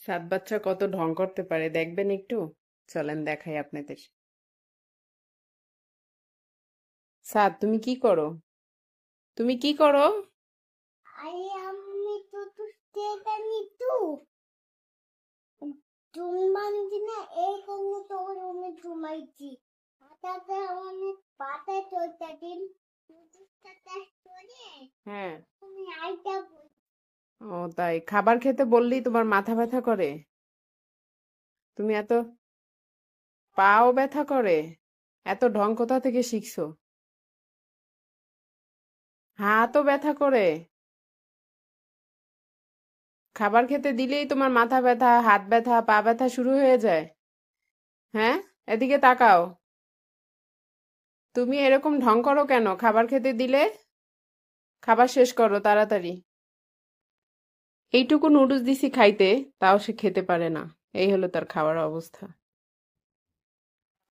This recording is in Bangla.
সাত বাচ্চা কত ঢং করতে পারে দেখবেন একটু। চলেন দেখাই আপনাদের। সাদ, তুমি কি করো? তুমি কি করো? আরে আমি তো জানি তো জুম্মানজি না এই কোনো তো রুমে ঘুমাইছি হঠাৎ অনেক পাতা চলতে দিন মুখটা করে হ্যাঁ। তুমি আইটা বল ও তাই, খাবার খেতে বললেই তোমার মাথা ব্যথা করে? তুমি এত পাও ব্যথা করে? এত ঢং কোথা থেকে শিখছো? হাতও ব্যথা করে? খাবার খেতে দিলেই তোমার মাথা ব্যথা, হাত ব্যথা, পা ব্যথা শুরু হয়ে যায়? হ্যাঁ, এদিকে তাকাও। তুমি এরকম ঢং করো কেন খাবার খেতে দিলে? খাবার শেষ করো তাড়াতাড়ি। এইটুকু নুডলস দিছি খাইতে, তাও সে খেতে পারে না। এই হলো তার খাওয়ার অবস্থা।